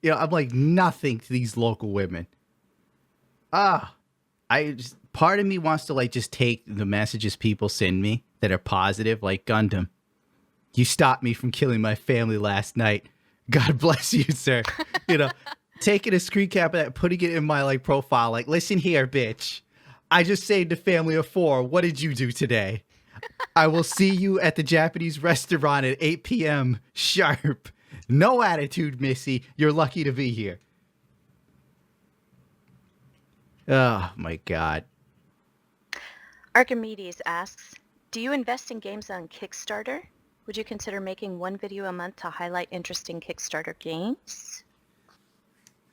I'm like nothing to these local women. Ah, part of me wants to like just take the messages people send me that are positive, like Gundam. You stopped me from killing my family last night. God bless you, sir. You know, taking a screen cap of that, putting it in my like profile, like, listen here, bitch. I just saved a family of 4. What did you do today? I will see you at the Japanese restaurant at 8 p.m. sharp. No attitude, Missy. You're lucky to be here. Oh, my God. Archimedes asks, do you invest in games on Kickstarter? Would you consider making one video a month to highlight interesting Kickstarter games?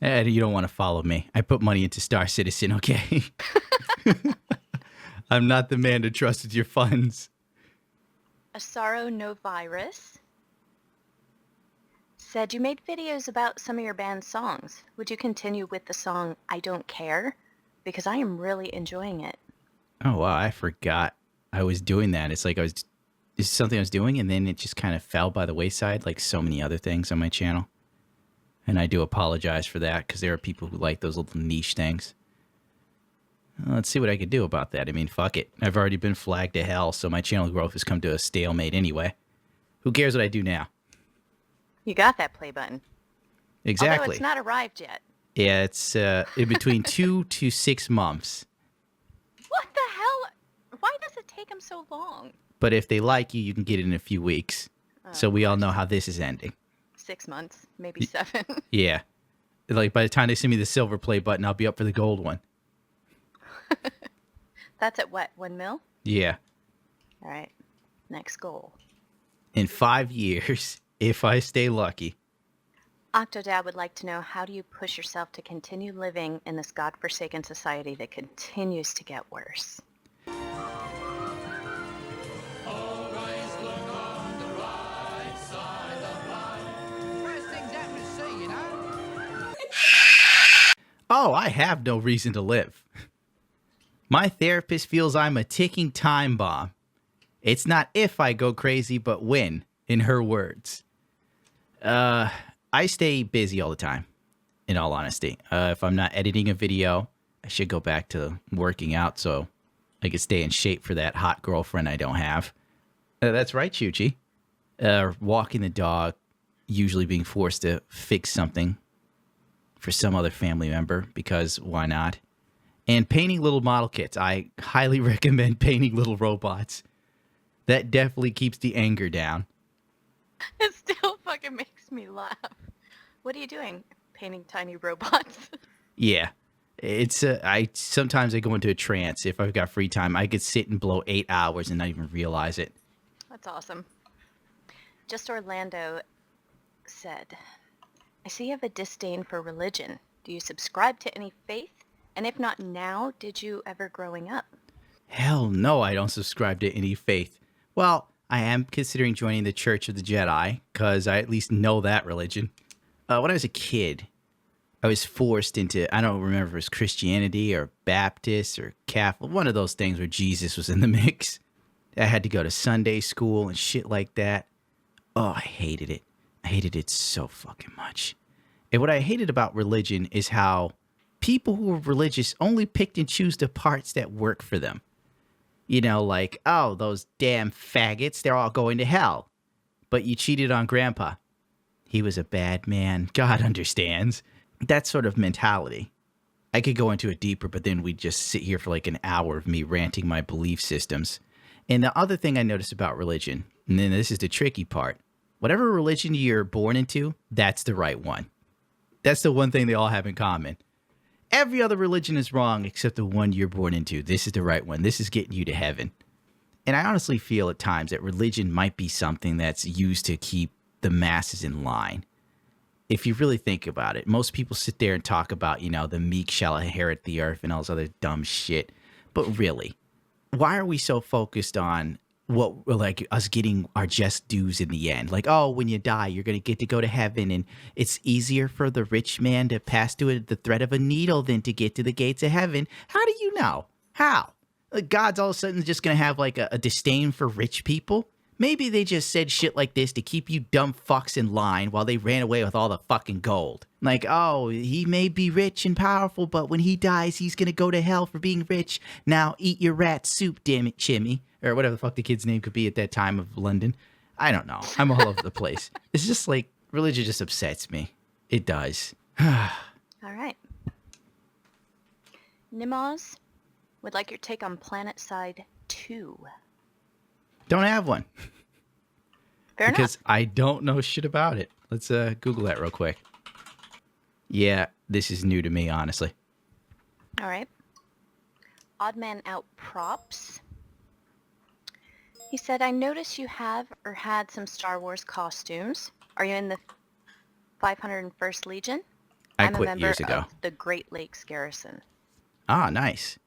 You don't want to follow me. I put money into Star Citizen, okay? I'm not the man to trust with your funds. Asaro No Virus said you made videos about some of your band's songs. Would you continue with the song I Don't Care? Because I am really enjoying it. Oh, wow. I forgot I was doing that. It's like it's something I was doing, and then it just kind of fell by the wayside, like so many other things on my channel. And I do apologize for that, because there are people who like those little niche things. Let's see what I can do about that. I mean, fuck it. I've already been flagged to hell, so my channel growth has come to a stalemate anyway. Who cares what I do now? You got that play button. Exactly. Although it's not arrived yet. Yeah, it's in between 2 to 6 months. What the hell? Why does it take them so long? But if they like you, you can get it in a few weeks. So we all know how this is ending. 6 months, maybe 7. Yeah. Like, by the time they send me the silver play button, I'll be up for the gold one. That's at what, 1 mil? Yeah. All right. Next goal. In 5 years, if I stay lucky. Octodad would like to know, how do you push yourself to continue living in this godforsaken society that continues to get worse? Oh, I have no reason to live. My therapist feels I'm a ticking time bomb. It's not if I go crazy, but when, in her words. I stay busy all the time, in all honesty. If I'm not editing a video, I should go back to working out so I can stay in shape for that hot girlfriend I don't have. That's right, Chuchi. Walking the dog, usually being forced to fix something for some other family member, because why not? And painting little model kits. I highly recommend painting little robots. That definitely keeps the anger down. It still fucking makes me laugh. What are you doing? Painting tiny robots? Yeah. It's sometimes I go into a trance. If I've got free time, I could sit and blow 8 hours and not even realize it. That's awesome. Just Orlando said, I see you have a disdain for religion. Do you subscribe to any faith? And if not now, did you ever growing up? Hell no, I don't subscribe to any faith. Well, I am considering joining the Church of the Jedi, because I at least know that religion. When I was a kid, I was forced into, I don't remember if it was Christianity or Baptist or Catholic, one of those things where Jesus was in the mix. I had to go to Sunday school and shit like that. Oh, I hated it. I hated it so fucking much. And what I hated about religion is how people who were religious only picked and choose the parts that work for them. You know, like, oh, those damn faggots, they're all going to hell. But you cheated on Grandpa. He was a bad man. God understands. That sort of mentality. I could go into it deeper, but then we'd just sit here for like an hour of me ranting my belief systems. And the other thing I notice about religion, and then this is the tricky part, whatever religion you're born into, that's the right one. That's the one thing they all have in common. Every other religion is wrong except the one you're born into. This is the right one. This is getting you to heaven. And I honestly feel at times that religion might be something that's used to keep the masses in line. If you really think about it, most people sit there and talk about, you know, the meek shall inherit the earth and all this other dumb shit. But really, why are we so focused on what, like, us getting our just dues in the end? Like, oh, when you die, you're going to get to go to heaven, and it's easier for the rich man to pass through the thread of a needle than to get to the gates of heaven. How do you know? How? God's all of a sudden just going to have like a disdain for rich people? Maybe they just said shit like this to keep you dumb fucks in line while they ran away with all the fucking gold. Like, oh, he may be rich and powerful, but when he dies, he's gonna go to hell for being rich. Now eat your rat soup, damn it, Chimmy. Or whatever the fuck the kid's name could be at that time of London. I don't know. I'm all over the place. It's just like, religion just upsets me. It does. All right. Nimaz would like your take on Planet Side 2. Don't have one. Fair Because enough. I don't know shit about it. Let's Google that real quick. Yeah, this is new to me, honestly. All right. Odd Man Out Props. He said, I noticed you have or had some Star Wars costumes. Are you in the 501st Legion? I I'm a quit member years ago. of the Great Lakes Garrison. Ah, nice.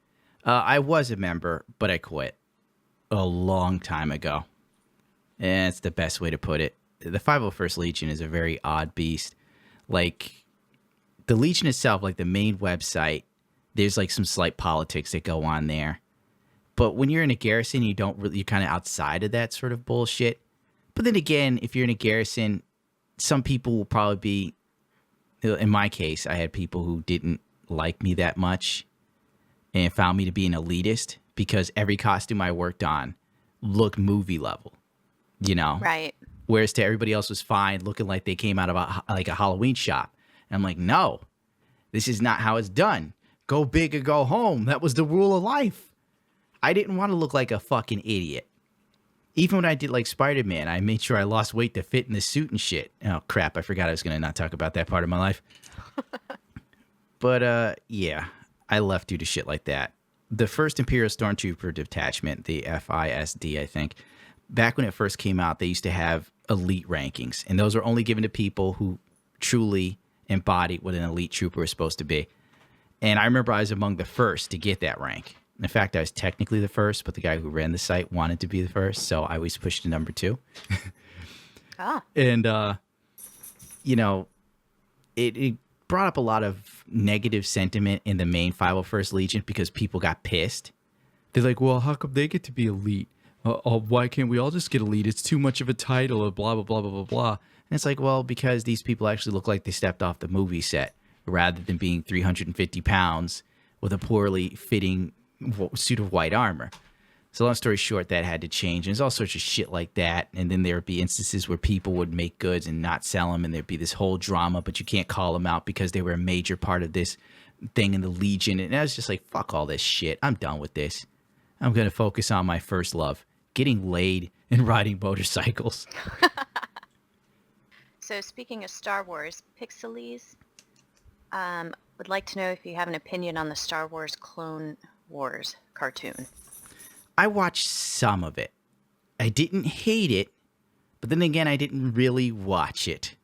I was a member, but I quit a long time ago. And it's the best way to put it. The 501st Legion is a very odd beast. Like, the Legion itself, like the main website, there's like some slight politics that go on there. But when you're in a garrison, you don't really, you're kind of outside of that sort of bullshit. But then again, if you're in a garrison, some people will probably be, in my case, I had people who didn't like me that much and found me to be an elitist because every costume I worked on looked movie level, you know? Right. Whereas to everybody else was fine, looking like they came out of a Halloween shop. And I'm like, no, this is not how it's done. Go big or go home. That was the rule of life. I didn't want to look like a fucking idiot. Even when I did like Spider-Man, I made sure I lost weight to fit in the suit and shit. Oh, crap. I forgot I was going to not talk about that part of my life. But, yeah, I left due to shit like that. The first Imperial Stormtrooper detachment, the FISD, I think, back when it first came out, they used to have elite rankings. And those were only given to people who truly embodied what an elite trooper was supposed to be. And I remember I was among the first to get that rank. In fact, I was technically the first, but the guy who ran the site wanted to be the first, so I always pushed to number 2. And, you know, it brought up a lot of negative sentiment in the main 501st Legion because people got pissed. They're like, well, how come they get to be elite? Why can't we all just get elite? It's too much of a title of blah, blah, blah, blah, blah, blah. And it's like, well, because these people actually look like they stepped off the movie set rather than being 350 pounds with a poorly fitting suit of white armor. So long story short, that had to change. And there's all sorts of shit like that. And then there would be instances where people would make goods and not sell them. And there'd be this whole drama, but you can't call them out because they were a major part of this thing in the Legion. And I was just like, fuck all this shit. I'm done with this. I'm going to focus on my first love, getting laid and riding motorcycles. So speaking of Star Wars, Pixelies would like to know if you have an opinion on the Star Wars Clone Wars cartoon. I watched some of it. I didn't hate it, but then again, I didn't really watch it,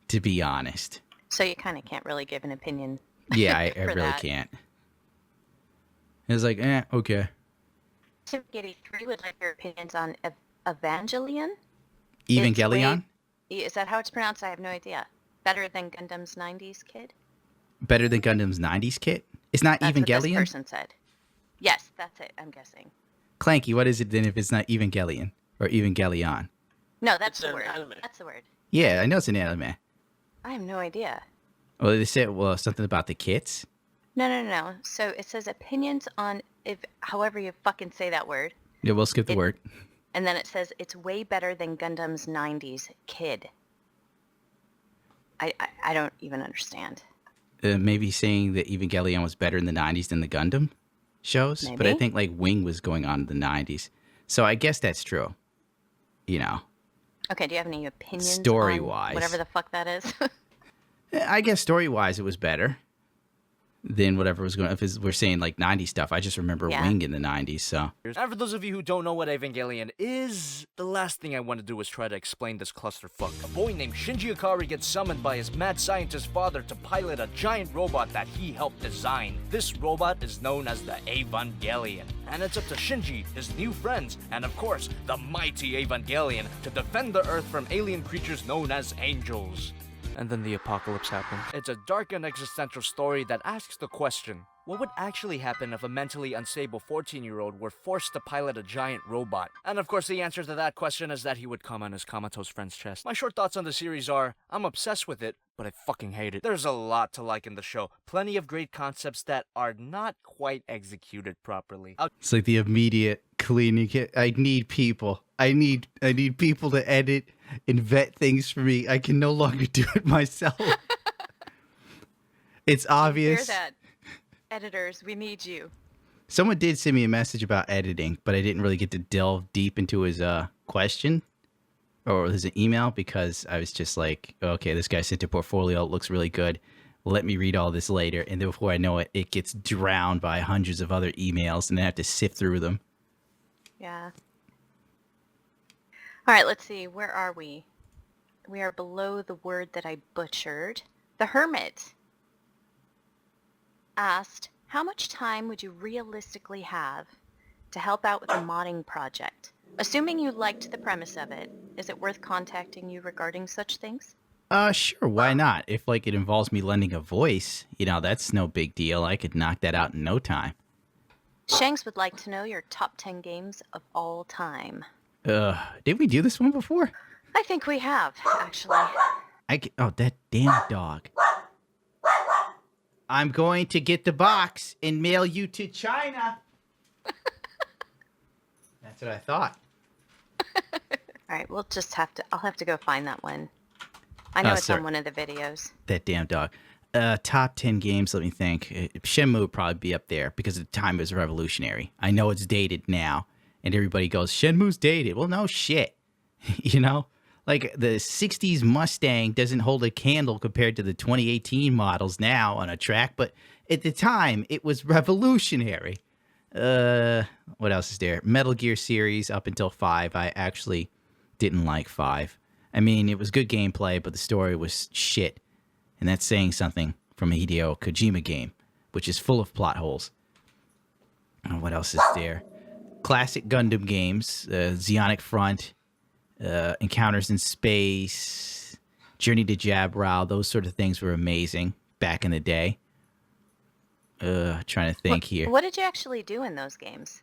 to be honest. So you kind of can't really give an opinion. Yeah, I for really that. can't. It was like, okay. Tim Giddy 3 would like your opinions on Evangelion. Evangelion? Is that how it's pronounced? I have no idea. Better than Gundam's 90s Kid? Better than Gundam's 90s kit? It's not That's what this Evangelion? person said. Yes, that's it, I'm guessing. Clanky, what is it then if it's not Evangelion or Evangelion? No, that's It's the an word. anime. That's the word. Yeah, I know it's an anime. I have no idea. Well, they said, something about the kits. No. So it says opinions on, if however you fucking say that word. Yeah, we'll skip the word. And then it says it's way better than Gundam's 90s Kid. I don't even understand. Maybe saying that Evangelion was better in the 90s than the Gundam shows. But I Maybe. think like Wing was going on in the 90s. So I guess that's true. You know. Okay, do you have any opinions Story-wise. on whatever the fuck that is? I guess story-wise it was better than whatever was going on. If we're saying like 90s stuff, I just remember Yeah. Wing in the 90s, so. And for those of you who don't know what Evangelion is, the last thing I want to do is try to explain this clusterfuck. A boy named Shinji Ikari gets summoned by his mad scientist father to pilot a giant robot that he helped design. This robot is known as the Evangelion, and it's up to Shinji, his new friends, and of course, the mighty Evangelion to defend the Earth from alien creatures known as angels. And then the apocalypse happened. It's a dark and existential story that asks the question, what would actually happen if a mentally unstable 14-year-old were forced to pilot a giant robot? And of course the answer to that question is that he would come on his comatose friend's chest. My short thoughts on the series are, I'm obsessed with it, but I fucking hate it. There's a lot to like in the show. Plenty of great concepts that are not quite executed properly. It's like the immediate cleaning. I need people. I need people to edit and vet things for me. I can no longer do it myself. It's obvious. Hear that, editors? We need you. Someone did send me a message about editing, but I didn't really get to delve deep into his question or his email because I was just like, okay, this guy sent a portfolio. It looks really good. Let me read all this later. And then before I know it, it gets drowned by hundreds of other emails and I have to sift through them. Yeah. All right, let's see. Where are we? We are below the word that I butchered. The Hermit asked, how much time would you realistically have to help out with a modding project? Assuming you liked the premise of it, is it worth contacting you regarding such things? Sure, why not? If like it involves me lending a voice, that's no big deal. I could knock that out in no time. Shanks would like to know your top 10 games of all time. Did we do this one before? I think we have, actually. Oh, that damn dog. I'm going to get the box and mail you to China. That's what I thought. All right, I'll have to go find that one. I know it's on one of the videos. That damn dog. Top 10 games, let me think. Shenmue would probably be up there because at the time it was revolutionary. I know it's dated now, and everybody goes, Shenmue's dated. Well, no shit. Like the 60s Mustang doesn't hold a candle compared to the 2018 models now on a track, but at the time it was revolutionary. What else is there? Metal Gear series up until 5. I actually didn't like 5. I mean, it was good gameplay, but the story was shit. And that's saying something from a Hideo Kojima game, which is full of plot holes. What else is there? Classic Gundam games, Zeonic Front, Encounters in Space, Journey to Jabral, those sort of things were amazing back in the day. Trying to think here. What did you actually do in those games?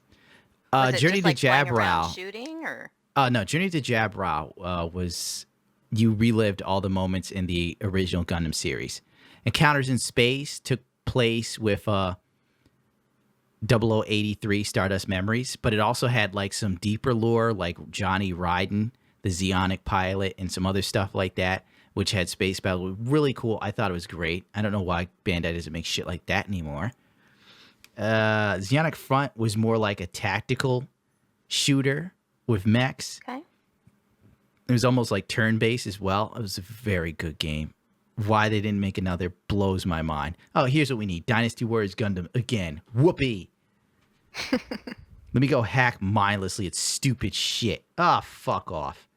Journey to Jabral. Shooting or? No, Journey to Jabral was you relived all the moments in the original Gundam series. Encounters in Space took place with 0083 Stardust Memories, but it also had like some deeper lore, like Johnny Raiden, the Zeonic pilot, and some other stuff like that, which had space battle. Really cool. I thought it was great. I don't know why Bandai doesn't make shit like that anymore. Zeonic Front was more like a tactical shooter with mechs. Okay. It was almost like turn-based as well. It was a very good game. Why they didn't make another blows my mind. Oh, here's what we need. Dynasty Warriors Gundam again. Whoopee. Let me go hack mindlessly at stupid shit. Ah, fuck off.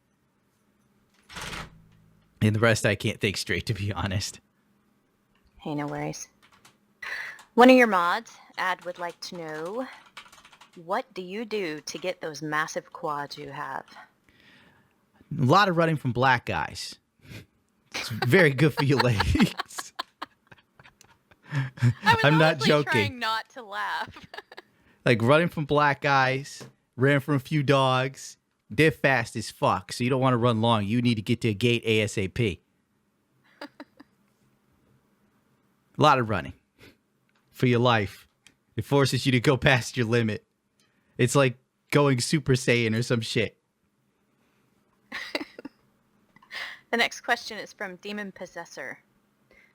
And the rest I can't think straight, to be honest. Hey, no worries. One of your mods, Ad would like to know, what do you do to get those massive quads you have? A lot of running from black guys. It's very good for your legs. I'm not joking. Trying not to laugh. Like running from black guys, ran from a few dogs. They're fast as fuck, so you don't want to run long. You need to get to a gate ASAP. A lot of running for your life. It forces you to go past your limit. It's like going Super Saiyan or some shit. The next question is from Demon Possessor.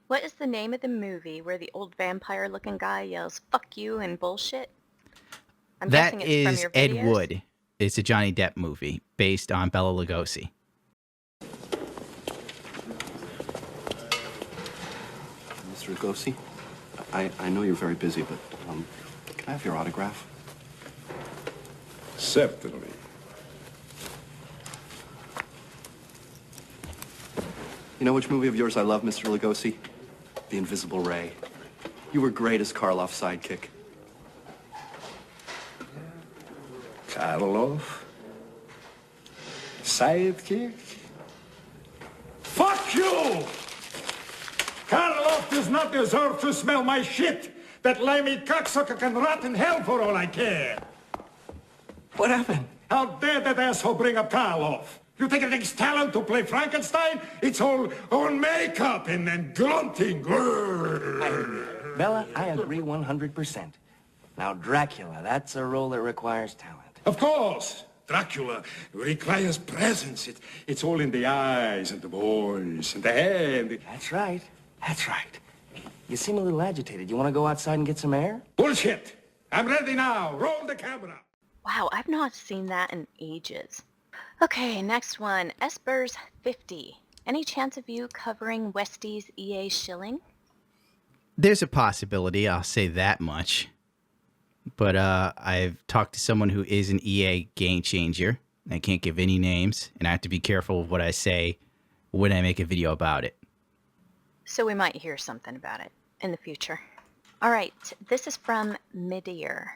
What is the name of the movie where the old vampire-looking guy yells "fuck you" and bullshit? I'm guessing it's from your videos. Ed Wood. It's a Johnny Depp movie based on Bela Lugosi. Mr. Lugosi, I know you're very busy, but can I have your autograph? Certainly. You know which movie of yours I love, Mr. Lugosi? The Invisible Ray. You were great as Karloff's sidekick. Karloff? Sidekick? Fuck you! Karloff does not deserve to smell my shit. That limey cocksucker can rot in hell for all I care. What happened? How dare that asshole bring up Karloff? You think it takes talent to play Frankenstein? It's all makeup and grunting. Bella, I agree 100%. Now, Dracula, that's a role that requires talent. Of course. Dracula requires presence. It's all in the eyes and the voice and the head. That's right. That's right. You seem a little agitated. You want to go outside and get some air? Bullshit. I'm ready now. Roll the camera. Wow, I've not seen that in ages. Okay, next one. Espers50. Any chance of you covering Westie's EA shilling? There's a possibility, I'll say that much. But I've talked to someone who is an EA game changer. I can't give any names, and I have to be careful of what I say when I make a video about it. So we might hear something about it in the future. All right, this is from Midir.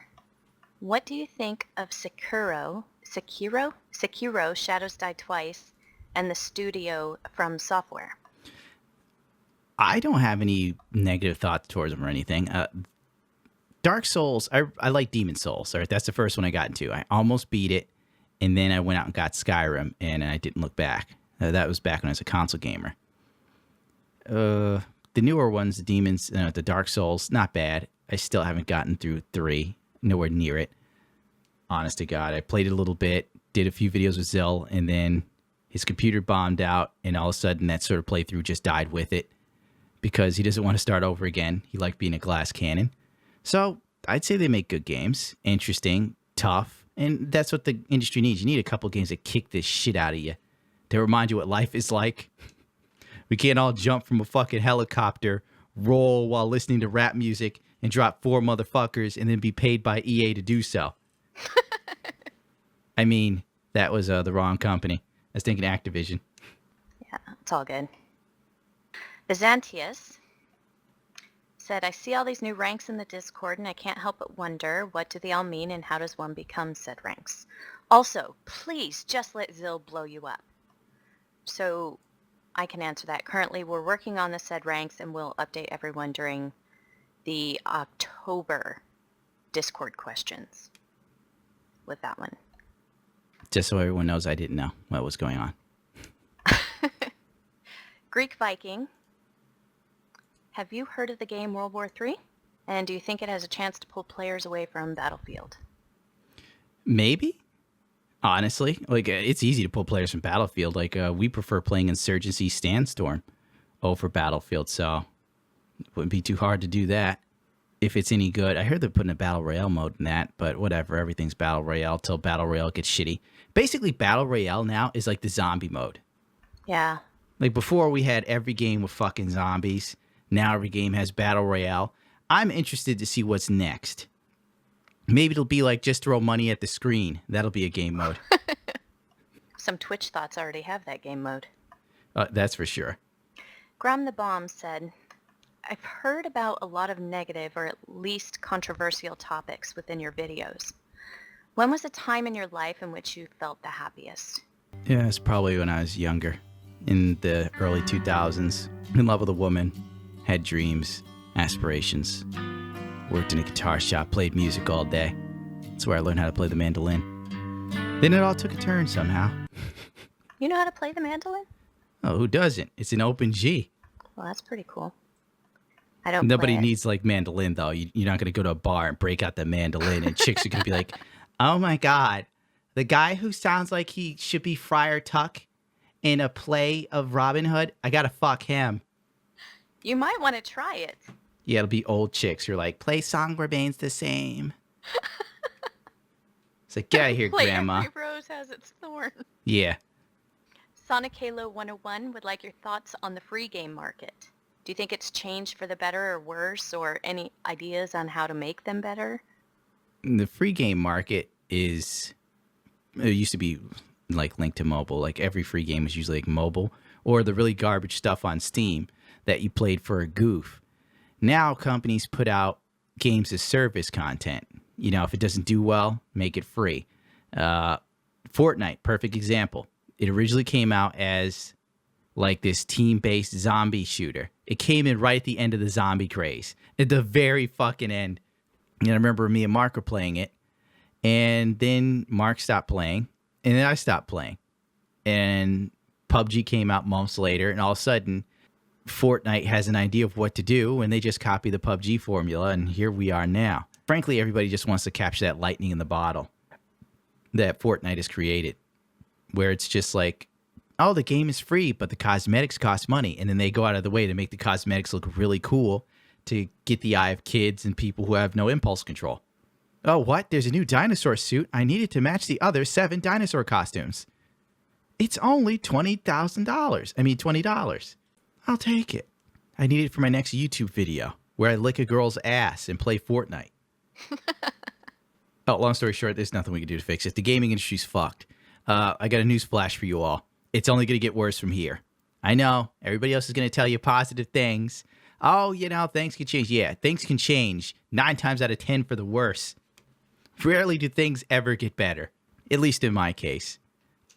What do you think of Sekiro, Shadows Die Twice, and the studio From Software? I don't have any negative thoughts towards them or anything. Dark Souls, I like Demon Souls. Right? That's the first one I got into. I almost beat it, and then I went out and got Skyrim, and I didn't look back. That was back when I was a console gamer. The newer ones, the Demons, the Dark Souls, not bad. I still haven't gotten through 3, nowhere near it. Honest to God, I played it a little bit, did a few videos with Zill, and then his computer bombed out, and all of a sudden that sort of playthrough just died with it because he doesn't want to start over again. He liked being a glass cannon. So I'd say they make good games, interesting, tough, and that's what the industry needs. You need a couple games that kick this shit out of you, to remind you what life is like. We can't all jump from a fucking helicopter, roll while listening to rap music, and drop 4 motherfuckers and then be paid by EA to do so. I mean, that was the wrong company. I was thinking Activision. Yeah, it's all good. Byzantius said, I see all these new ranks in the Discord and I can't help but wonder, what do they all mean and how does one become said ranks? Also, please just let Zill blow you up. So I can answer that. Currently, we're working on the said ranks and we'll update everyone during the October Discord questions with that one. Just so everyone knows, I didn't know what was going on. Greek Viking. Have you heard of the game World War III? And do you think it has a chance to pull players away from Battlefield? Maybe. Honestly, like it's easy to pull players from Battlefield. Like we prefer playing Insurgency Sandstorm over Battlefield, so it wouldn't be too hard to do that if it's any good. I heard they're putting a Battle Royale mode in that, but whatever. Everything's Battle Royale till Battle Royale gets shitty. Basically, Battle Royale now is like the zombie mode. Yeah. Like before, we had every game with fucking zombies. Now every game has Battle Royale. I'm interested to see what's next. Maybe it'll be like just throw money at the screen. That'll be a game mode. Some Twitch thoughts already have that game mode. That's for sure. Graham the Bomb said, I've heard about a lot of negative or at least controversial topics within your videos. When was a time in your life in which you felt the happiest? Yeah, it's probably when I was younger. In the early 2000s. In love with a woman. Had dreams. Aspirations. Worked in a guitar shop. Played music all day. That's where I learned how to play the mandolin. Then it all took a turn somehow. You know how to play the mandolin? Oh, who doesn't? It's an open G. Well, that's pretty cool. I don't Nobody play it. needs like mandolin though. You're not going to go to a bar and break out the mandolin and chicks are going to be like, oh my God, the guy who sounds like he should be Friar Tuck in a play of Robin Hood, I got to fuck him. You might want to try it. Yeah, it'll be old chicks who are like, play Song Remains the Same. It's like, get out of here, Play Grandma. Every rose has its thorn. Yeah. Sonic Halo 101 would like your thoughts on the free game market. Do you think it's changed for the better or worse, or any ideas on how to make them better? The free game market it used to be like linked to mobile. Like every free game was usually like mobile or the really garbage stuff on Steam that you played for a goof. Now companies put out games as service content. You know, if it doesn't do well, make it free. Fortnite, perfect example. It originally came out as like this team-based zombie shooter. It came in right at the end of the zombie craze, at the very fucking end. And I remember me and Mark were playing it, and then Mark stopped playing, and then I stopped playing. And PUBG came out months later, and all of a sudden, Fortnite has an idea of what to do, and they just copy the PUBG formula, and here we are now. Frankly, everybody just wants to capture that lightning in the bottle that Fortnite has created, where it's just like, oh, the game is free, but the cosmetics cost money. And then they go out of the way to make the cosmetics look really cool to get the eye of kids and people who have no impulse control. Oh, what? There's a new dinosaur suit. I need it to match the other 7 dinosaur costumes. It's only $20,000. I mean, $20. I'll take it. I need it for my next YouTube video where I lick a girl's ass and play Fortnite. Oh, long story short, there's nothing we can do to fix it. The gaming industry's fucked. I got a news flash for you all. It's only going to get worse from here. I know. Everybody else is going to tell you positive things. Oh, you know, things can change. Yeah, things can change 9 times out of 10 for the worse. Rarely do things ever get better. At least in my case.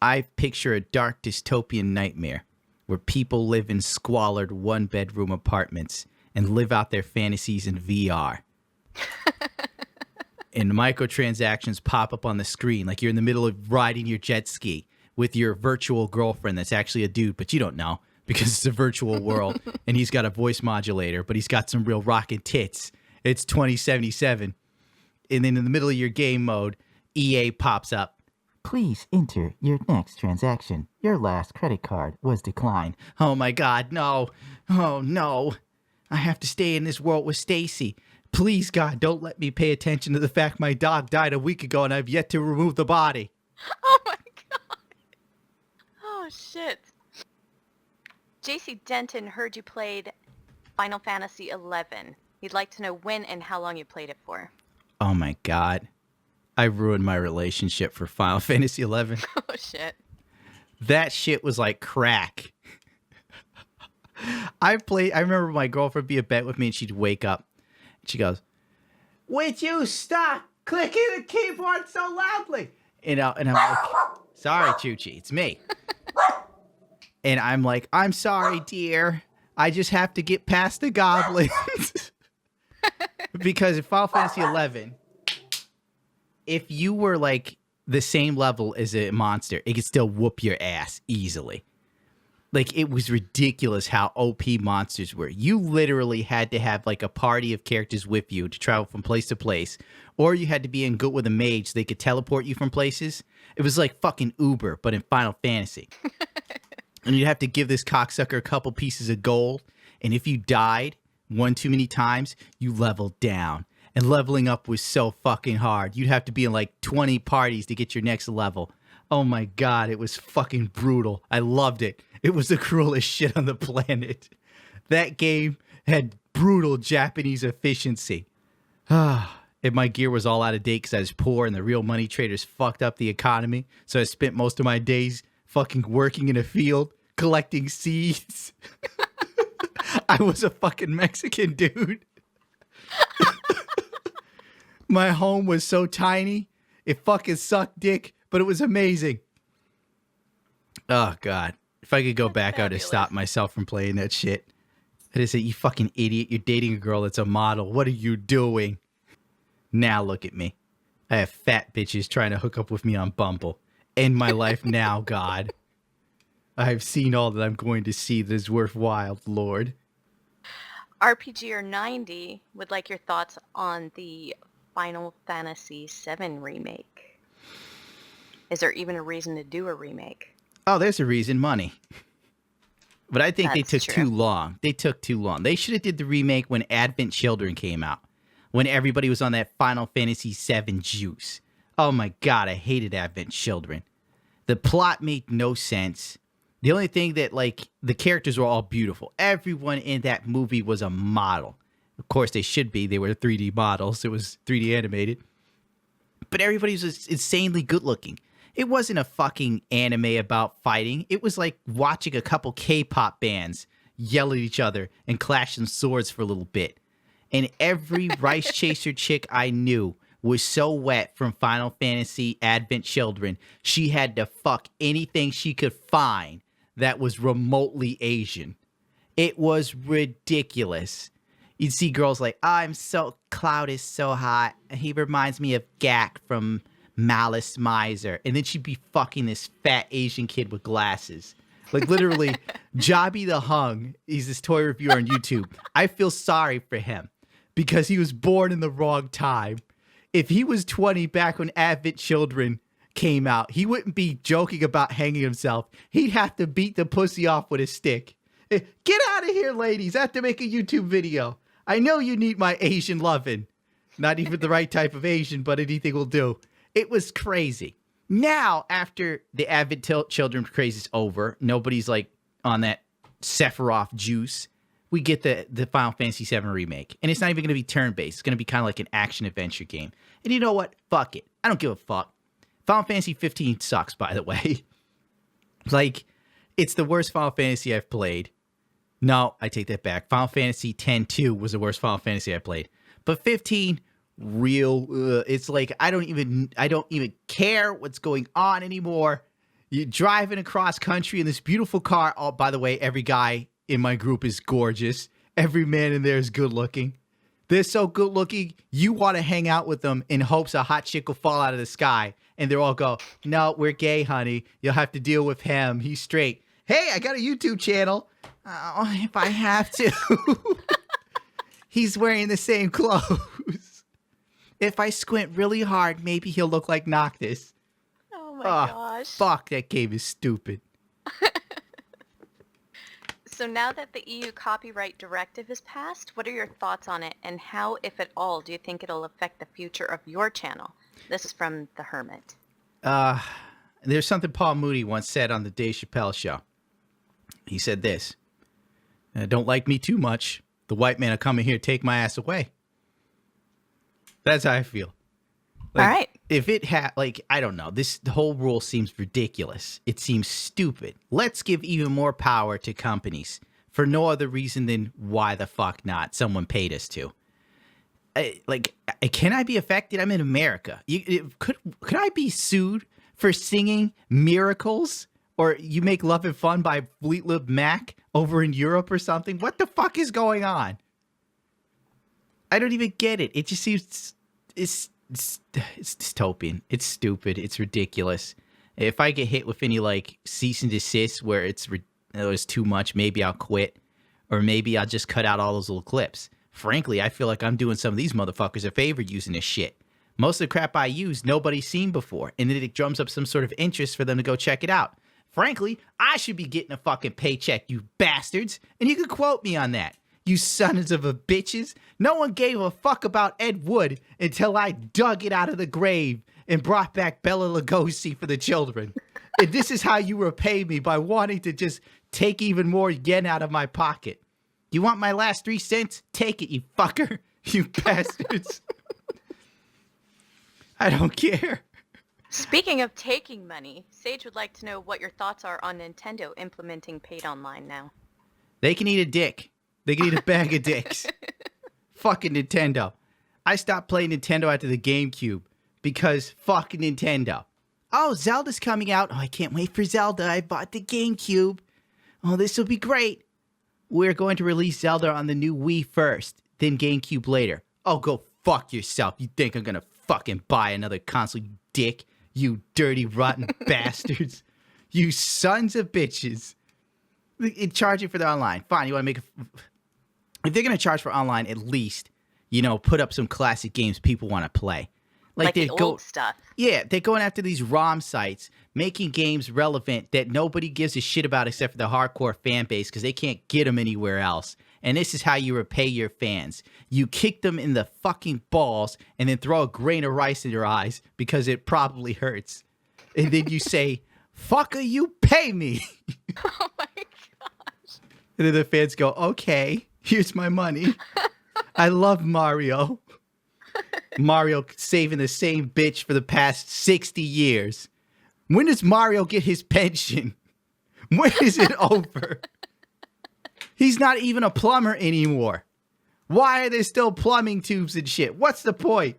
I picture a dark dystopian nightmare where people live in squalid 1-bedroom apartments and live out their fantasies in VR. And microtransactions pop up on the screen like you're in the middle of riding your jet ski with your virtual girlfriend that's actually a dude, but you don't know because it's a virtual world. And he's got a voice modulator, but he's got some real rockin' tits. It's 2077. And then in the middle of your game mode, EA pops up. Please enter your next transaction. Your last credit card was declined. Oh my God, no. Oh no. I have to stay in this world with Stacy. Please, God, don't let me pay attention to the fact my dog died a week ago and I've yet to remove the body. Oh my god. Oh shit. JC Denton heard you played Final Fantasy XI. He'd like to know when and how long you played it for. Oh my God. I ruined my relationship for Final Fantasy XI. Oh shit. That shit was like crack. I remember my girlfriend be a bet with me and she'd wake up. She goes, would you stop clicking the keyboard so loudly? And I'm like, sorry, Chuchi, it's me. And I'm like, I'm sorry, dear. I just have to get past the goblins. Because in Final Fantasy XI, if you were like the same level as a monster, it could still whoop your ass easily. Like, it was ridiculous how OP monsters were. You literally had to have, like, a party of characters with you to travel from place to place. Or you had to be in good with a mage so they could teleport you from places. It was like fucking Uber, but in Final Fantasy. And you'd have to give this cocksucker a couple pieces of gold. And if you died one too many times, you leveled down. And leveling up was so fucking hard. You'd have to be in, like, 20 parties to get your next level. Oh my God, it was fucking brutal. I loved it. It was the cruelest shit on the planet. That game had brutal Japanese efficiency. And my gear was all out of date because I was poor and the real money traders fucked up the economy. So I spent most of my days fucking working in a field, collecting seeds. I was a fucking Mexican dude. My home was so tiny. It fucking sucked dick, but it was amazing. Oh, God. If I could go back, I would have stopped myself from playing that shit. I'd have said, you fucking idiot. You're dating a girl that's a model. What are you doing? Now look at me. I have fat bitches trying to hook up with me on Bumble. End my life now, God. I've seen all that I'm going to see that is worthwhile, Lord. RPGer 90 would like your thoughts on the Final Fantasy VII remake. Is there even a reason to do a remake? Oh, there's a reason, money. But I think they took true. too long. They took too long. They should have did the remake when Advent Children came out. When everybody was on that Final Fantasy VII juice. Oh my God, I hated Advent Children. The plot made no sense. The only thing that, like, the characters were all beautiful. Everyone in that movie was a model. Of course, they should be. They were 3D models. It was 3D animated. But everybody was insanely good looking. It wasn't a fucking anime about fighting. It was like watching a couple K-pop bands yell at each other and clash some swords for a little bit. And every Rice Chaser chick I knew was so wet from Final Fantasy Advent Children, she had to fuck anything she could find that was remotely Asian. It was ridiculous. You'd see girls like, Cloud is so hot. He reminds me of Gak from Malice Miser. And then she'd be fucking this fat Asian kid with glasses. Like literally, Jobby the Hung, he's this toy reviewer on YouTube. I feel sorry for him because he was born in the wrong time. If he was 20 back when Advent Children came out, he wouldn't be joking about hanging himself. He'd have to beat the pussy off with a stick. Get out of here, ladies. I have to make a YouTube video. I know you need my Asian lovin'. Not even the right type of Asian, but anything will do. It was crazy. Now, after the Advent Children craze is over, nobody's like on that Sephiroth juice. We get the Final Fantasy VII remake. And it's not even going to be turn-based. It's going to be kind of like an action-adventure game. And you know what? Fuck it. I don't give a fuck. Final Fantasy 15 sucks, by the way. Like, it's the worst Final Fantasy I've played. No, I take that back. Final Fantasy X-2 was the worst Final Fantasy I played. But 15, it's like I don't even care what's going on anymore. You're driving across country in this beautiful car. Oh, by the way, every guy in my group is gorgeous. Every man in there is good looking. They're so good looking, you want to hang out with them in hopes a hot chick will fall out of the sky. And they'll all go, no, we're gay, honey. You'll have to deal with him. He's straight. Hey, I got a YouTube channel. Oh, if I have to. He's wearing the same clothes. If I squint really hard, maybe he'll look like Noctis. Oh my gosh. Fuck, that game is stupid. So now that the EU copyright directive is passed, what are your thoughts on it, and how, if at all, do you think it'll affect the future of your channel? This is from The Hermit. There's something Paul Mooney once said on the Dave Chappelle show. He said this: don't like me too much, the white man will come in here and take my ass away. That's how I feel. Like, all right. If it had, I don't know, the whole rule seems ridiculous. It seems stupid. Let's give even more power to companies for no other reason than why the fuck not? Someone paid us to. Can I be affected? I'm in America. Could I be sued for singing Miracles? Or You Make Love and Fun by Fleetwood Mac over in Europe or something? What the fuck is going on? I don't even get it. It just seems it's dystopian. It's stupid. It's ridiculous. If I get hit with any cease and desist where it's too much, maybe I'll quit, or maybe I'll just cut out all those little clips. Frankly, I feel like I'm doing some of these motherfuckers a favor using this shit. Most of the crap I use, nobody's seen before, and then it drums up some sort of interest for them to go check it out. Frankly, I should be getting a fucking paycheck, you bastards, and you can quote me on that. You sons of a bitches. No one gave a fuck about Ed Wood until I dug it out of the grave and brought back Bela Lugosi for the children. And this is how you repay me, by wanting to just take even more yen out of my pocket. You want my last 3 cents? Take it, you fucker. You bastards. I don't care. Speaking of taking money, Sage would like to know what your thoughts are on Nintendo implementing paid online now. They can eat a dick. They can eat a bag of dicks. Fucking Nintendo. I stopped playing Nintendo after the GameCube because fucking Nintendo. Oh, Zelda's coming out. Oh, I can't wait for Zelda. I bought the GameCube. Oh, this will be great. We're going to release Zelda on the new Wii first, then GameCube later. Oh, go fuck yourself. You think I'm going to fucking buy another console, you dick? You dirty, rotten bastards. You sons of bitches. Charging for the online. Fine, you want to make if they're going to charge for online, at least, put up some classic games people want to play. Like the old stuff. Yeah, they're going after these ROM sites, making games relevant that nobody gives a shit about except for the hardcore fan base because they can't get them anywhere else. And this is how you repay your fans. You kick them in the fucking balls and then throw a grain of rice in their eyes because it probably hurts. And then you say, fucker, you pay me. Oh my gosh. And then the fans go, okay, here's my money. I love Mario. Mario saving the same bitch for the past 60 years. When does Mario get his pension? When is it over? He's not even a plumber anymore. Why are there still plumbing tubes and shit? What's the point?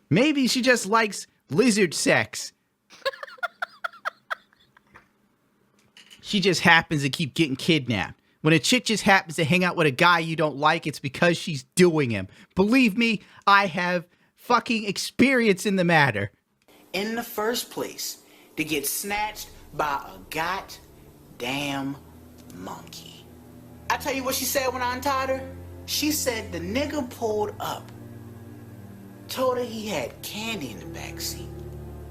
Maybe she just likes lizard sex. she just happens to keep getting kidnapped. When a chick just happens to hang out with a guy you don't like, it's because she's doing him. Believe me, I have fucking experience in the matter. In the first place, to get snatched by a goddamn monkey. I tell you what she said when I untied her? She said the nigga pulled up, told her he had candy in the backseat.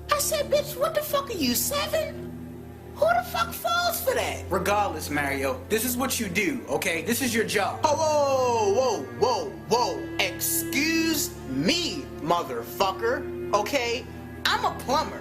I said, bitch, what the fuck are you, 7? Who the fuck falls for that? Regardless, Mario, this is what you do, okay? This is your job. Oh, whoa, whoa, whoa, whoa. Excuse me, motherfucker, okay? I'm a plumber.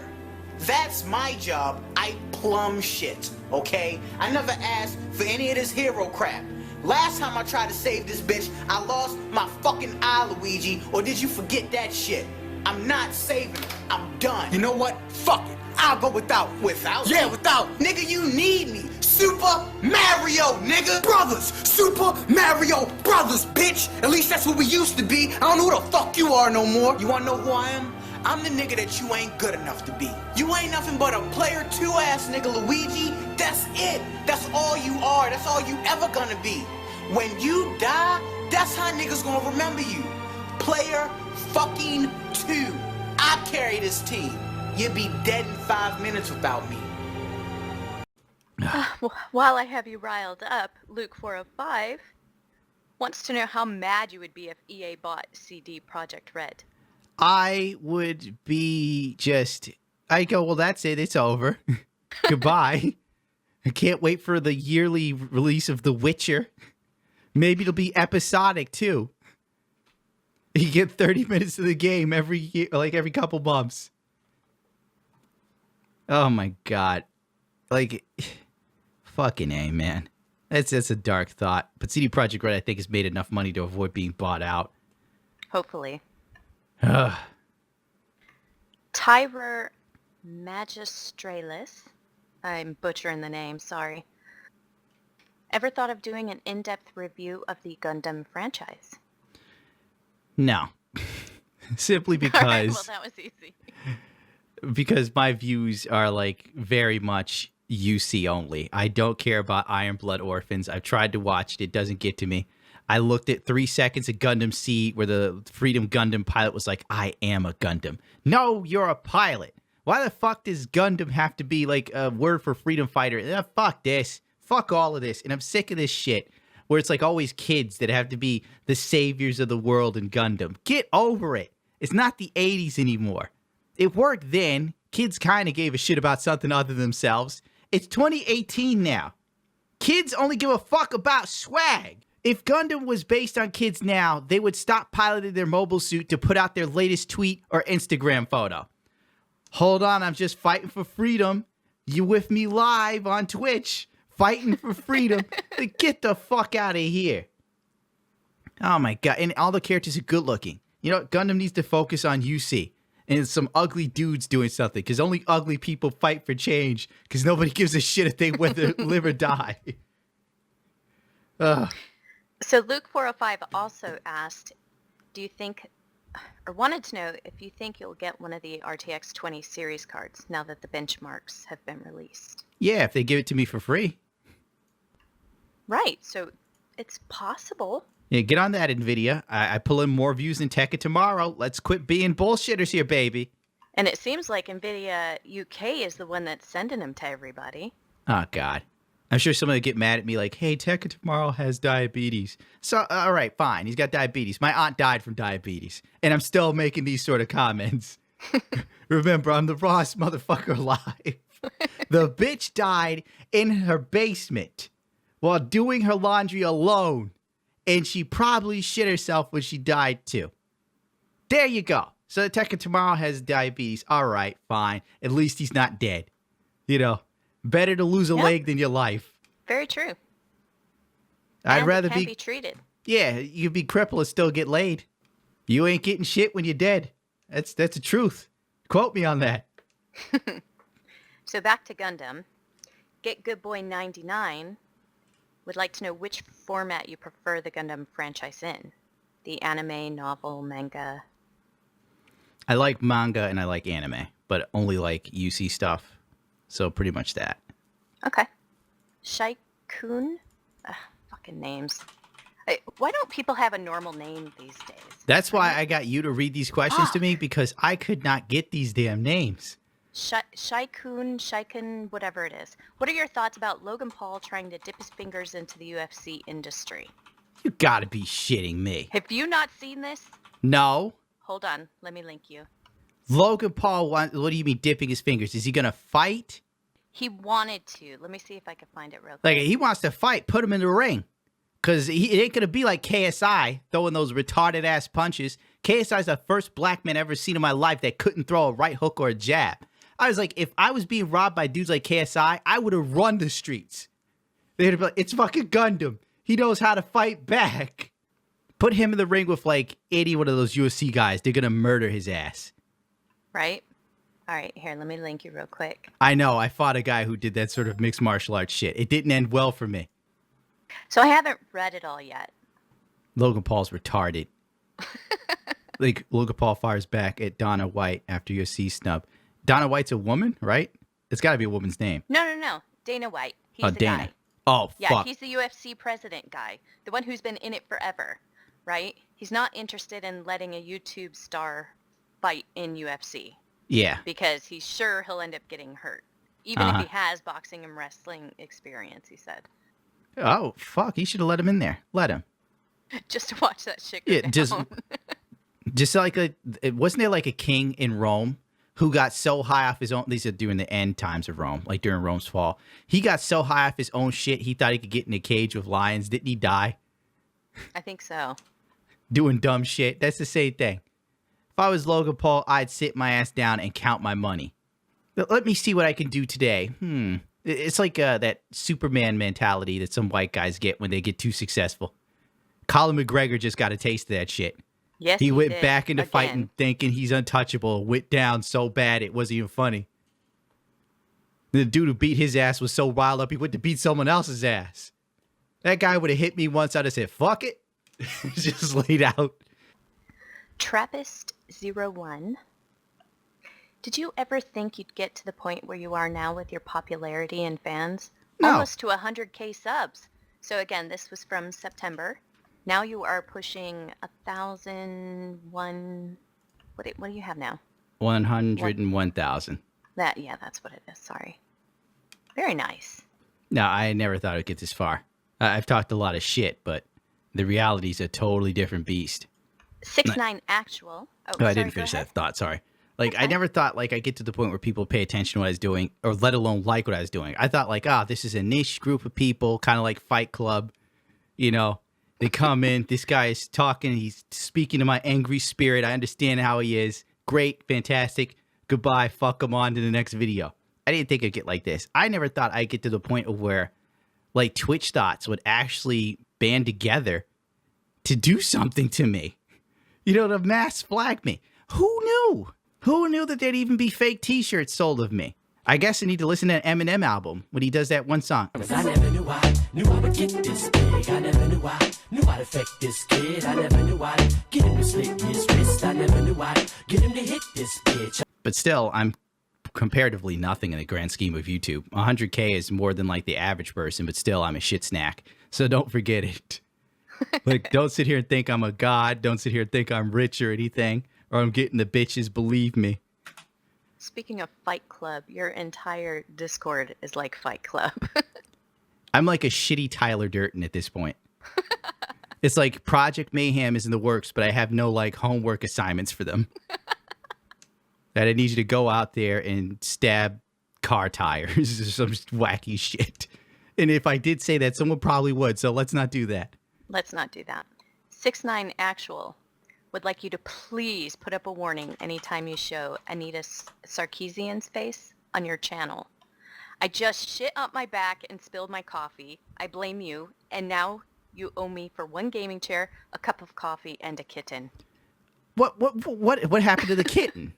That's my job. I plumb shit, okay? I never asked for any of this hero crap. Last time I tried to save this bitch, I lost my fucking eye, Luigi. Or did you forget that shit? I'm not saving her. I'm done. You know what? Fuck it. I'll go without. Without? Yeah, without. Nigga, you need me. Super Mario, nigga. Brothers. Super Mario Brothers, bitch. At least that's what we used to be. I don't know who the fuck you are no more. You wanna know who I am? I'm the nigga that you ain't good enough to be. You ain't nothing but a player 2 ass nigga, Luigi. That's it. That's all you are. That's all you ever gonna be. When you die, that's how niggas gonna remember you. Player fucking 2. I carry this team. You'd be dead in 5 minutes without me. While I have you riled up, Luke405 wants to know how mad you would be if EA bought CD Projekt Red. I would be just... I go, well, that's it. It's over. Goodbye. I can't wait for the yearly release of The Witcher. Maybe it'll be episodic, too. You get 30 minutes of the game every year, like every couple months. Oh, my God. Like, fucking A, man. That's a dark thought. But CD Projekt Red, I think, has made enough money to avoid being bought out. Hopefully. Ugh. Tyrer Magistralis. I'm butchering the name, sorry. Ever thought of doing an in-depth review of the Gundam franchise? No. Simply All right, because... well, that was easy. Because my views are like very much UC only. I don't care about Iron Blood Orphans. I've tried to watch it. It doesn't get to me. I looked at 3 seconds of Gundam Seed where the Freedom Gundam pilot was like, I am a Gundam. No, you're a pilot. Why the fuck does Gundam have to be like a word for freedom fighter? Fuck this. Fuck all of this. And I'm sick of this shit where it's like always kids that have to be the saviors of the world in Gundam. Get over it. It's not the 80s anymore. It worked then. Kids kind of gave a shit about something other than themselves. It's 2018 now. Kids only give a fuck about swag. If Gundam was based on kids now, they would stop piloting their mobile suit to put out their latest tweet or Instagram photo. Hold on, I'm just fighting for freedom. You with me live on Twitch, fighting for freedom. Get the fuck out of here. Oh my God. And all the characters are good looking. You know, Gundam needs to focus on UC. And some ugly dudes doing something, because only ugly people fight for change, because nobody gives a shit if they whether live or die. Ugh. So Luke405 also asked, do you think, or wanted to know if you think you'll get one of the RTX 20 series cards now that the benchmarks have been released? Yeah, if they give it to me for free. Right, so it's possible. Yeah, get on that, NVIDIA. I pull in more views than Tekka tomorrow. Let's quit being bullshitters here, baby. And it seems like NVIDIA UK is the one that's sending them to everybody. Oh, God. I'm sure somebody will get mad at me like, hey, Tekka tomorrow has diabetes. So, all right, fine. He's got diabetes. My aunt died from diabetes. And I'm still making these sort of comments. Remember, I'm the rawest motherfucker alive. The bitch died in her basement while doing her laundry alone. And she probably shit herself when she died, too. There you go. So Tekka tomorrow has diabetes. All right, fine. At least he's not dead. You know, better to lose a leg than your life. Very true. I'd And rather it can be treated. Yeah, you be crippled and still get laid. You ain't getting shit when you're dead. That's the truth. Quote me on that. So back to Gundam. Get Good Boy 99 would like to know which format you prefer the Gundam franchise in. The anime, novel, manga. I like manga and I like anime, but only like UC stuff. So pretty much that. Okay. Shaikun? Fucking names. Why don't people have a normal name these days? That's why I got you to read these questions to me, because I could not get these damn names. Shaikun, whatever it is. What are your thoughts about Logan Paul trying to dip his fingers into the UFC industry? You gotta be shitting me. Have you not seen this? No. Hold on, let me link you. Logan Paul, what do you mean dipping his fingers? Is he gonna fight? He wanted to. Let me see if I can find it real quick. Like, he wants to fight, put him in the ring. Because it ain't gonna be like KSI throwing those retarded ass punches. KSI's the first black man I've ever seen in my life that couldn't throw a right hook or a jab. I was like, if I was being robbed by dudes like KSI, I would have run the streets. They'd be like, it's fucking Gundam. He knows how to fight back. Put him in the ring with like 81 of those UFC guys. They're gonna murder his ass. Right? All right, here, let me link you real quick. I know, I fought a guy who did that sort of mixed martial arts shit. It didn't end well for me. So I haven't read it all yet. Logan Paul's retarded. Like, Logan Paul fires back at Dana White after UFC snub. Dana White's a woman, right? It's got to be a woman's name. No. Dana White. He's the Dana. guy. Oh, Yeah, fuck. he's the UFC president guy. The one who's been in it forever, right? He's not interested in letting a YouTube star fight in UFC Yeah. because he's sure he'll end up getting hurt. Even if he has boxing and wrestling experience, he said. Oh, fuck. You should have let him in there. Let him. Just to watch that shit go Yeah, down. just like wasn't there like a king in Rome who got so high off his own, these are during the end times of Rome, like during Rome's fall. He got so high off his own shit, he thought he could get in a cage with lions. Didn't he die? I think so. Doing dumb shit. That's the same thing. If I was Logan Paul, I'd sit my ass down and count my money. Let me see what I can do today. It's like that Superman mentality that some white guys get when they get too successful. Colin McGregor just got a taste of that shit. Yes, He went did. back into Again. fighting thinking he's untouchable. Went down so bad it wasn't even funny. The dude who beat his ass was so riled up he went to beat someone else's ass. That guy would have hit me once. I'd have said, fuck it. Just laid out. Trappist01. Did you ever think you'd get to the point where you are now with your popularity and fans? No. Almost to 100K subs. So again, this was from September. Now you are pushing 1,001. What do you have now? 101,000. That's what it is. Sorry. Very nice. No, I never thought it'd get this far. I've talked a lot of shit, but the reality's a totally different beast. 6'9" actual. Oh, I sorry, didn't go finish ahead. that thought. Sorry. Like, I never thought, like, I'd get to the point where people pay attention to what I was doing, or let alone like what I was doing. I thought, like, this is a niche group of people, kind of like Fight Club. You know, they come in, this guy is talking, he's speaking to my angry spirit. I understand how he is. Great, fantastic. Goodbye, fuck him, on to the next video. I didn't think it'd get like this. I never thought I'd get to the point of where, like, Twitch thoughts would actually band together to do something to me. You know, to mass flag me. Who knew? Who knew that there'd even be fake t-shirts sold of me? I guess I need to listen to that Eminem album when he does that one song. I never knew I would get this big. I never knew I'd affect this kid. I never knew I'd get him to slit his wrist. I never knew I'd get him to hit this bitch. But still, I'm comparatively nothing in the grand scheme of YouTube. 100K is more than like the average person, but still, I'm a shit snack. So don't forget it. Like, don't sit here and think I'm a god. Don't sit here and think I'm rich or anything, or I'm getting the bitches, believe me. Speaking of Fight Club, your entire Discord is like Fight Club. I'm like a shitty Tyler Durden at this point. It's like Project Mayhem is in the works, but I have no like homework assignments for them. That I need you to go out there and stab car tires or some wacky shit. And if I did say that, someone probably would, so let's not do that. Let's not do that. 6'9" actual would like you to please put up a warning anytime you show Anita Sarkeesian's face on your channel. I just shit up my back and spilled my coffee. I blame you, and now you owe me for one gaming chair, a cup of coffee, and a kitten. What happened to the kitten?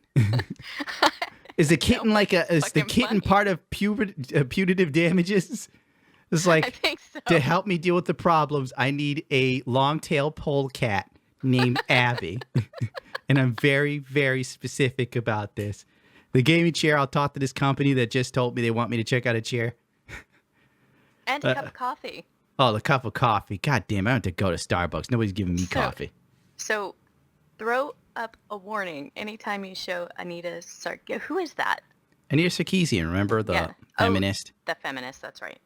Is the kitten is the fucking kitten funny. part of punitive damages? It's I like, think so. to help me deal with the problems, I need a long-tailed polecat named Abby. And I'm very, very specific about this. The gaming chair, I'll talk to this company that just told me they want me to check out a chair. And a cup of coffee. Oh, the cup of coffee. God damn, I don't have to go to Starbucks. Nobody's giving me coffee. So, throw up a warning anytime you show Anita Sarkeesian. Who is that? Anita Sarkeesian, remember? The feminist? Oh, the feminist, that's right.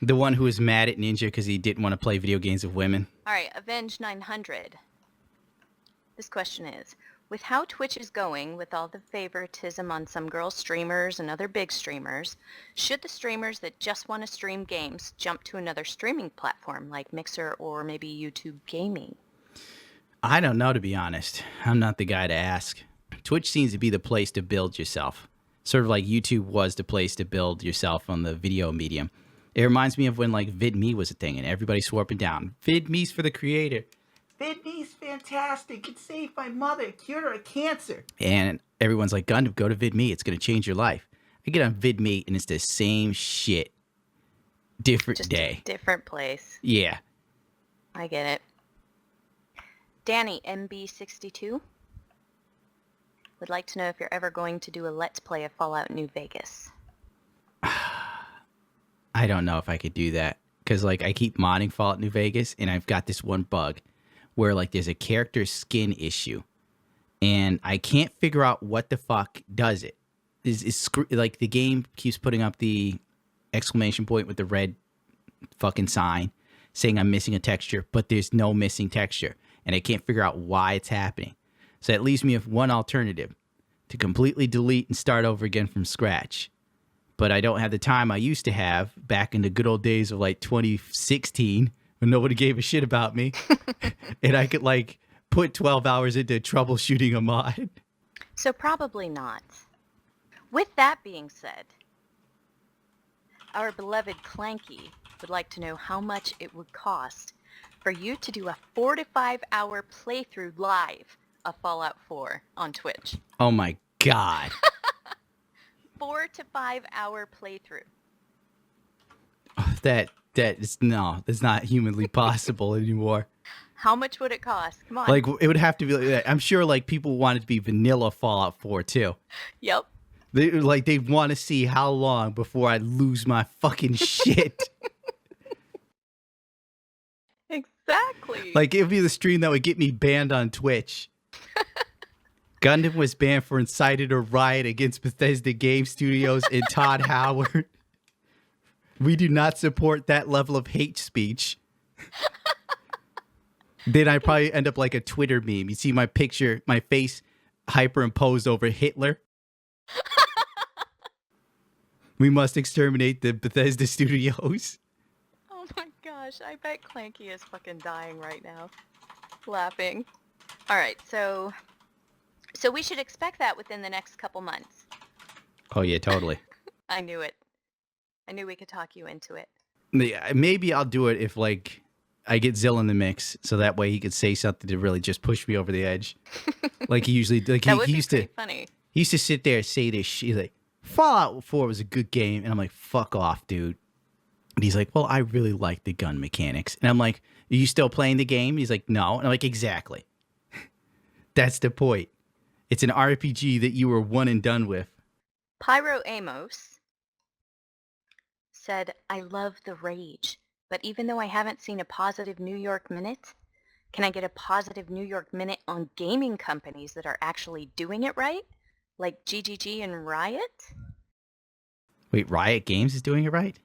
The one who was mad at Ninja because he didn't want to play video games with women. All right, Avenge 900. This question is, with how Twitch is going, with all the favoritism on some girl streamers and other big streamers, should the streamers that just want to stream games jump to another streaming platform like Mixer or maybe YouTube Gaming? I don't know, to be honest. I'm not the guy to ask. Twitch seems to be the place to build yourself. Sort of like YouTube was the place to build yourself on the video medium. It reminds me of when like VidMe was a thing and everybody swore up and down. VidMe's for the creator. VidMe's fantastic. It saved my mother. Cured her of cancer. And everyone's like, Gundam, go to VidMe. It's going to change your life. I get on VidMe and it's the same shit. Different Just day. A different place. Yeah. I get it. Danny, MB62, would like to know if you're ever going to do a Let's Play of Fallout New Vegas. I don't know if I could do that. Because like I keep modding Fallout New Vegas and I've got this one bug where like there's a character skin issue. And I can't figure out what the fuck does it. Like the game keeps putting up the exclamation point with the red fucking sign saying I'm missing a texture, but there's no missing texture. And I can't figure out why it's happening. So that leaves me with one alternative, to completely delete and start over again from scratch. But I don't have the time I used to have back in the good old days of like 2016 when nobody gave a shit about me. And I could like put 12 hours into troubleshooting a mod. So probably not. With that being said, our beloved Clanky would like to know how much it would cost for you to do a 4 to 5 hour playthrough live of Fallout 4 on Twitch. Oh my God. 4 to 5 hour playthrough. That's not humanly possible anymore. How much would it cost? Come on. Like it would have to be like that. I'm sure like people want it to be vanilla Fallout 4 too. Yep. They want to see how long before I lose my fucking shit. Exactly. Like, it'd be the stream that would get me banned on Twitch. Gundam was banned for incited a riot against Bethesda Game Studios and Todd Howard. We do not support that level of hate speech. Then I'd probably end up like a Twitter meme. You see my picture, my face hyperimposed over Hitler. We must exterminate the Bethesda Studios. Oh my gosh, I bet Clanky is fucking dying right now. Laughing. Alright, so we should expect that within the next couple months. Oh yeah, totally. I knew it. I knew we could talk you into it. Maybe I'll do it if like I get Zill in the mix, so that way he could say something to really just push me over the edge. Like he usually like that would he be used pretty to funny. He used to sit there and say this shit. He's like, Fallout 4 was a good game. And I'm like, fuck off, dude. And he's like, well, I really like the gun mechanics. And I'm like, are you still playing the game? He's like, no. And I'm like, exactly. That's the point. It's an RPG that you were one and done with. Pyro Amos said, I love the rage, but even though I haven't seen a positive New York Minute, can I get a positive New York Minute on gaming companies that are actually doing it right? Like GGG and Riot? Wait, Riot Games is doing it right?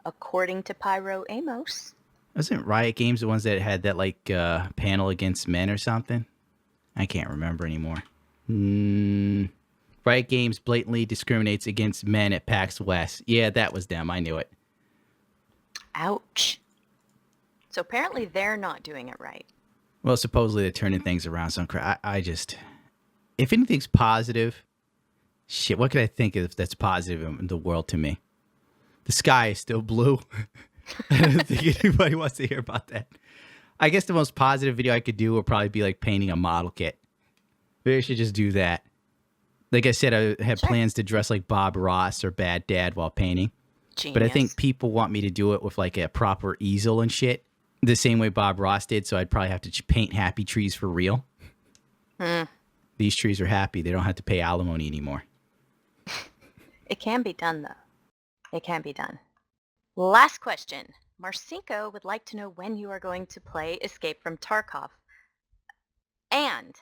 According to Pyro Amos. Wasn't Riot Games the ones that had that like panel against men or something? I can't remember anymore. Riot Games blatantly discriminates against men at PAX West. Yeah, that was them. I knew it. Ouch. So apparently they're not doing it right. Well, supposedly they're turning things around. So I just... If anything's positive... Shit, what could I think of that's positive in the world to me? The sky is still blue. I don't think anybody wants to hear about that. I guess the most positive video I could do would probably be like painting a model kit. Maybe I should just do that. Like I said, I had plans to dress like Bob Ross or Bad Dad while painting. Genius. But I think people want me to do it with like a proper easel and shit. The same way Bob Ross did, so I'd probably have to paint happy trees for real. These trees are happy. They don't have to pay alimony anymore. It can be done, though. It can be done. Last question. Marcinko would like to know when you are going to play Escape from Tarkov. And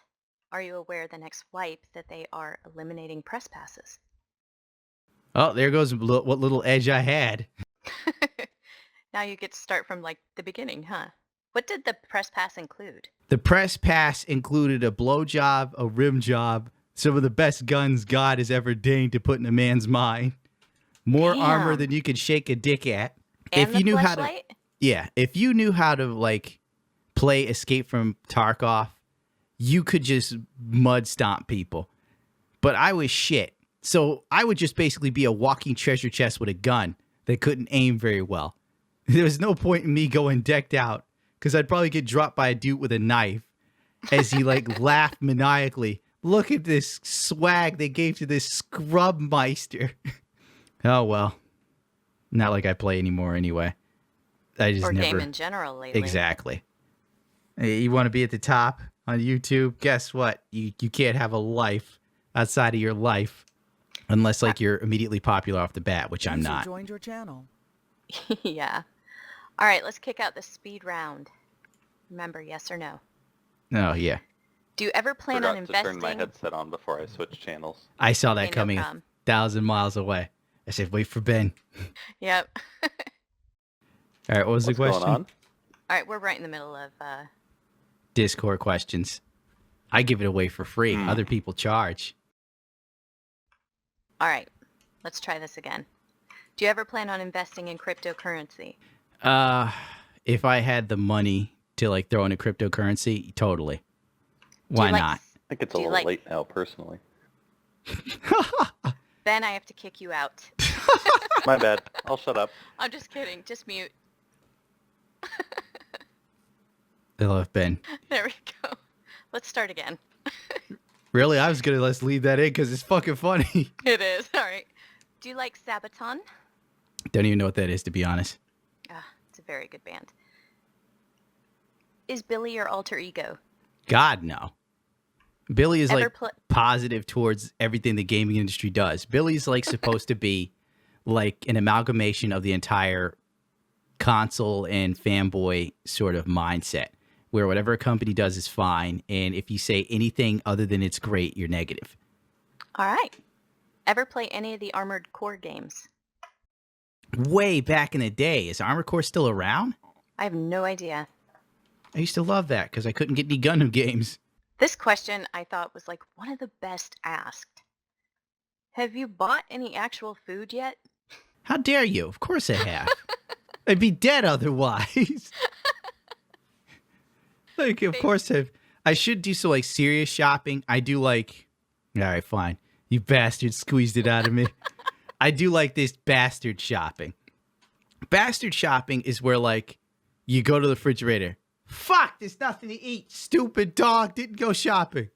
are you aware the next wipe that they are eliminating press passes? Oh, there goes what little edge I had. Now you get to start from like the beginning, huh? What did the press pass include? The press pass included a blowjob, a rim job, some of the best guns God has ever deigned to put in a man's mind, more armor Damn. than you could shake a dick at. And the how to, fleshlight? yeah, if you knew how to like play Escape from Tarkov, you could just mud stomp people. But I was shit, so I would just basically be a walking treasure chest with a gun that couldn't aim very well. There was no point in me going decked out because I'd probably get dropped by a dude with a knife as he like laughed maniacally. Look at this swag they gave to this scrub meister. Oh well, not like I play anymore anyway. I just Or never game in general lately. exactly. Hey, you want to be at the top on YouTube? Guess what? You can't have a life outside of your life unless like you're immediately popular off the bat, which I'm not. Joined your channel. Yeah. All right, let's kick out the speed round. Remember, yes or no. Oh yeah, Do you ever plan on Forgot to investing? turn my headset on before I switched channels. I saw Okay, that no coming problem. 1,000 miles away. I said, wait for Ben. Yep. All right, what was What's the question? going on? All right, we're right in the middle of Discord questions. I give it away for free. Other people charge. All right, let's try this again. Do you ever plan on investing in cryptocurrency? If I had the money to like throw in a cryptocurrency, totally. Do Why you like- not? I think it's a Do you little like- late now, personally. Ben, I have to kick you out. My bad. I'll shut up. I'm just kidding. Just mute. I love Ben. There we go. Let's start again. Really? I was gonna let's leave that in because it's fucking funny. It is. All right. Do you like Sabaton? Don't even know what that is, to be honest. Ah, it's a very good band. Is Billy your alter ego? God, no. Billy is Ever like pl- positive towards everything the gaming industry does. Billy's like supposed to be like an amalgamation of the entire console and fanboy sort of mindset, where whatever a company does is fine, and if you say anything other than it's great, you're negative. All right. Ever play any of the Armored Core games? Way back in the day, is Armored Core still around? I have no idea. I used to love that because I couldn't get any Gundam games. This question I thought was like one of the best asked. Have you bought any actual food yet? How dare you? Of course I have. I'd be dead otherwise. Like, of course I should do some like serious shopping. I do like, all right, fine. You bastard squeezed it out of me. I do like this bastard shopping. Bastard shopping is where like you go to the refrigerator. Fuck, there's nothing to eat. Stupid dog didn't go shopping.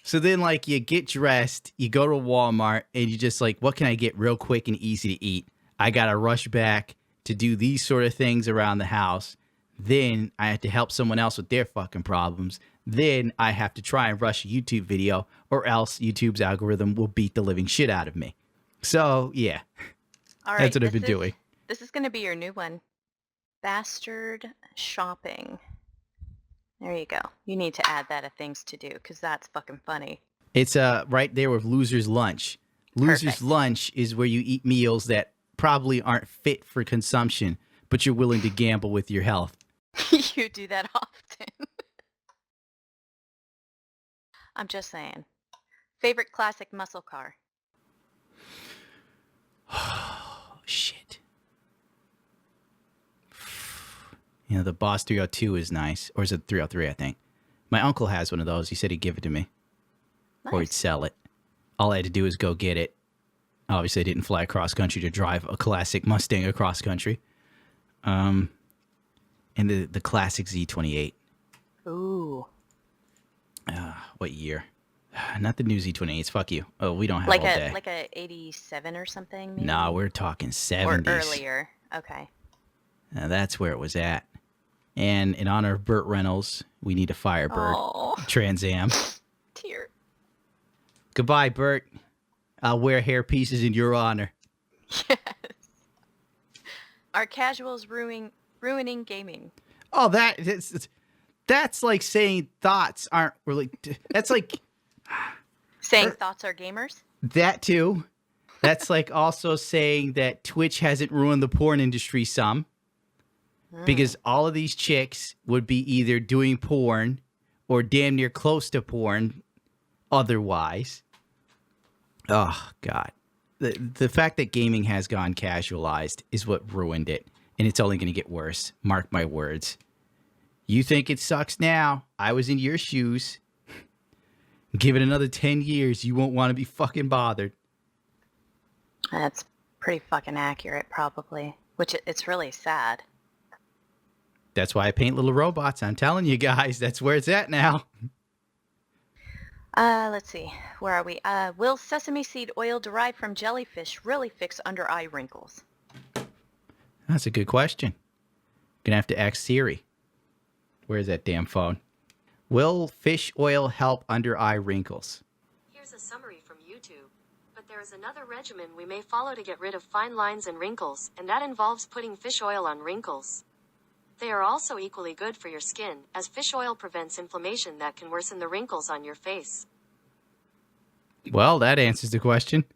So then like you get dressed, you go to Walmart and you just like, what can I get real quick and easy to eat? I got to rush back to do these sort of things around the house. Then I have to help someone else with their fucking problems. Then I have to try and rush a YouTube video or else YouTube's algorithm will beat the living shit out of me. So, yeah, All right. that's what I've been doing. This is going to be your new one. Bastard shopping. There you go. You need to add that a things to do because that's fucking funny. It's right there with Loser's Lunch. Loser's Perfect. Lunch is where you eat meals that probably aren't fit for consumption, but you're willing to gamble with your health. You do that often. I'm just saying. Favorite classic muscle car? Oh, shit. You know, the Boss 302 is nice. Or is it 303, I think? My uncle has one of those. He said he'd give it to me. Nice. Or he'd sell it. All I had to do was go get it. Obviously, I didn't fly across country to drive a classic Mustang across country. And the classic Z28. Ooh. What year? Not the new Z28s. Fuck you. Oh, we don't have Like all day. like a 87 or something? Maybe? Nah, we're talking Or 70s. earlier. Okay. Now, that's where it was at. And in honor of Burt Reynolds, we need a Firebird Oh, Trans Am. tear. Goodbye, Burt. I'll wear hair pieces in your honor. Yes. Are casuals ruining gaming? Oh, that's like saying thoughts aren't really. That's like Saying thoughts are gamers? that too. That's like also saying that Twitch hasn't ruined the porn industry some. Because all of these chicks would be either doing porn or damn near close to porn otherwise. Oh, God. The fact that gaming has gone casualized is what ruined it. And it's only going to get worse. Mark my words. You think it sucks now. I was in your shoes. Give it another 10 years. You won't want to be fucking bothered. That's pretty fucking accurate, probably. Which it's really sad. That's why I paint little robots. I'm telling you guys, that's where it's at now. Let's see. Where are we? Will sesame seed oil derived from jellyfish really fix under-eye wrinkles? That's a good question. Gonna have to ask Siri. Where's that damn phone? Will fish oil help under-eye wrinkles? Here's a summary from YouTube. But there is another regimen we may follow to get rid of fine lines and wrinkles, and that involves putting fish oil on wrinkles. They are also equally good for your skin, as fish oil prevents inflammation that can worsen the wrinkles on your face. Well, that answers the question.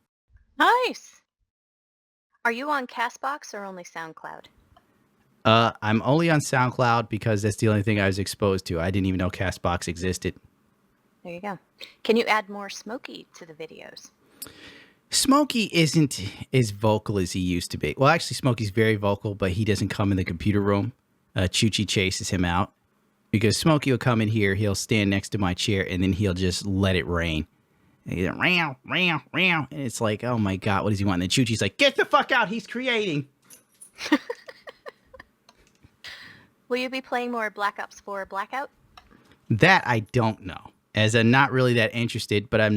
Nice! Are you on CastBox or only SoundCloud? I'm only on SoundCloud because that's the only thing I was exposed to. I didn't even know CastBox existed. There you go. Can you add more Smokey to the videos? Smokey isn't as vocal as he used to be. Well, actually, Smokey's very vocal, but he doesn't come in the computer room. Chuchi chases him out because Smokey will come in here, he'll stand next to my chair, and then he'll just let it rain. And he's like, row, row, row. And it's like, oh my God, what does he want? And then Chuchi's like, get the fuck out, he's creating. Will you be playing more Black Ops 4 Blackout? That I don't know, as I'm not really that interested, but I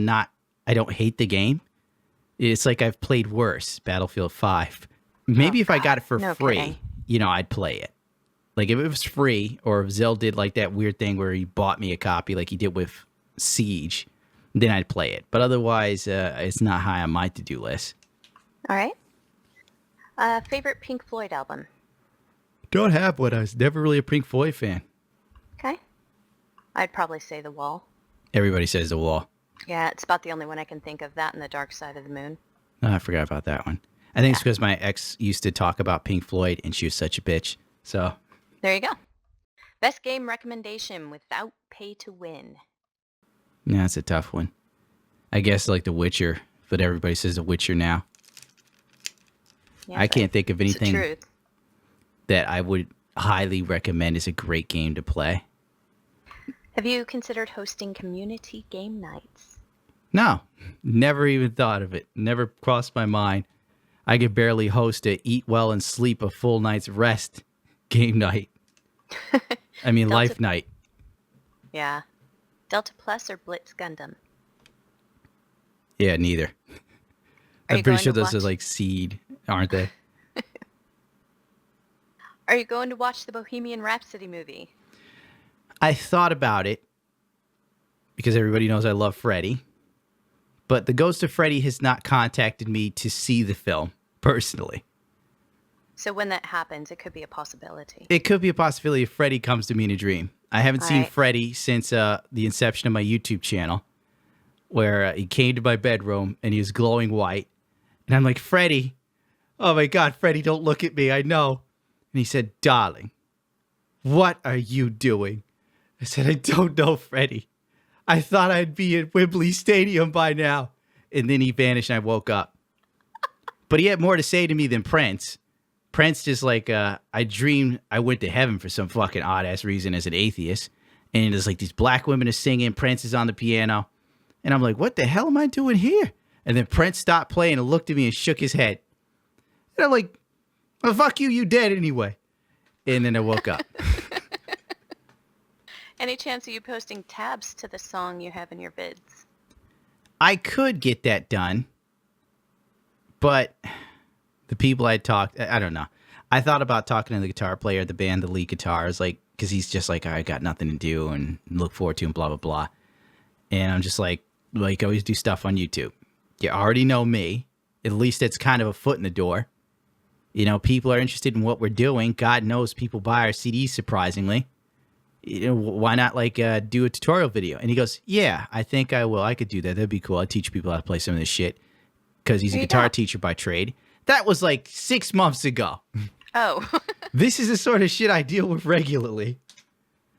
don't hate the game. It's like I've played worse, Battlefield 5. Maybe if I got it for free, I'd play it. Like, if it was free, or if Zell did, like, that weird thing where he bought me a copy like he did with Siege, then I'd play it. But otherwise, it's not high on my to-do list. All right. Favorite Pink Floyd album? Don't have one. I was never really a Pink Floyd fan. Okay. I'd probably say The Wall. Everybody says The Wall. Yeah, it's about the only one I can think of. That and The Dark Side of the Moon. Oh, I forgot about that one. I think it's because my ex used to talk about Pink Floyd, and she was such a bitch. So... There you go. Best game recommendation without pay to win. Yeah, that's a tough one. I guess like The Witcher, but everybody says The Witcher now. Yeah, I can't think of anything that I would highly recommend as a great game to play. Have you considered hosting community game nights? No, never even thought of it. Never crossed my mind. I could barely host a eat well and sleep a full night's rest game night. I mean, life night. Yeah. Delta Plus or Blitz Gundam? Yeah, neither. I'm pretty sure those are like Seed, aren't they? Are you going to watch the Bohemian Rhapsody movie? I thought about it because everybody knows I love Freddie. But the Ghost of Freddie has not contacted me to see the film personally. So when that happens, it could be a possibility. It could be a possibility if Freddie comes to me in a dream. I haven't seen Freddie since the inception of my YouTube channel, where he came to my bedroom and he was glowing white. And I'm like, Freddie, oh my God, Freddie, don't look at me. I know. And he said, darling, what are you doing? I said, I don't know, Freddie. I thought I'd be at Wembley Stadium by now. And then he vanished and I woke up. But he had more to say to me than Prince. Prince just like, I dreamed I went to heaven for some fucking odd-ass reason as an atheist. And there's like these black women are singing, Prince is on the piano. And I'm like, what the hell am I doing here? And then Prince stopped playing and looked at me and shook his head. And I'm like, well, fuck you, you dead anyway. And then I woke up. Any chance of you posting tabs to the song you have in your vids? I could get that done. But the people I talked, I don't know. I thought about talking to the guitar player, the band, the lead guitarist, like, because he's just like, I got nothing to do and look forward to and blah, blah, blah. And I'm just like always do stuff on YouTube. You already know me. At least it's kind of a foot in the door. You know, people are interested in what we're doing. God knows people buy our CDs, surprisingly. You know, why not, like, do a tutorial video? And he goes, yeah, I think I will. I could do that. That'd be cool. I'd teach people how to play some of this shit. Because he's a guitar teacher by trade. That was like 6 months ago. Oh. This is the sort of shit I deal with regularly.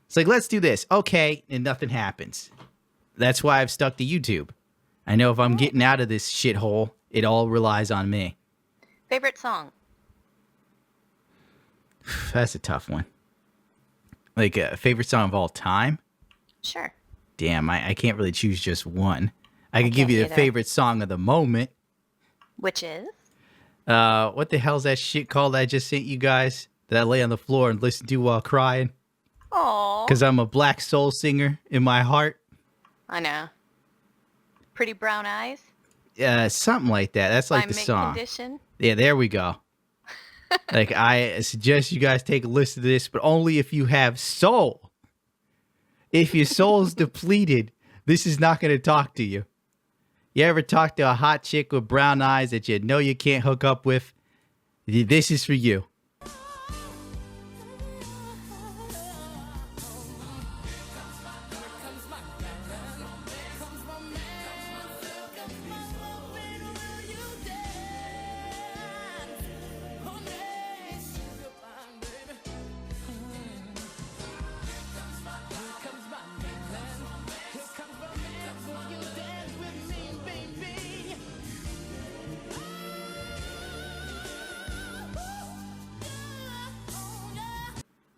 It's like, let's do this. Okay, and nothing happens. That's why I've stuck to YouTube. I know if I'm getting out of this shithole, it all relies on me. Favorite song? That's a tough one. Like, a favorite song of all time? Sure. Damn, I can't really choose just one. I could give you the favorite song of the moment. Which is? What the hell's that shit called I just sent you guys? That I lay on the floor and listen to while crying? Aww. Because I'm a black soul singer in my heart. I know. Pretty Brown Eyes? Something like that. That's like By the Mint song. Condition? Yeah, there we go. Like, I suggest you guys take a listen to this, but only if you have soul. If your soul's depleted, this is not going to talk to you. You ever talk to a hot chick with brown eyes that you know you can't hook up with? This is for you.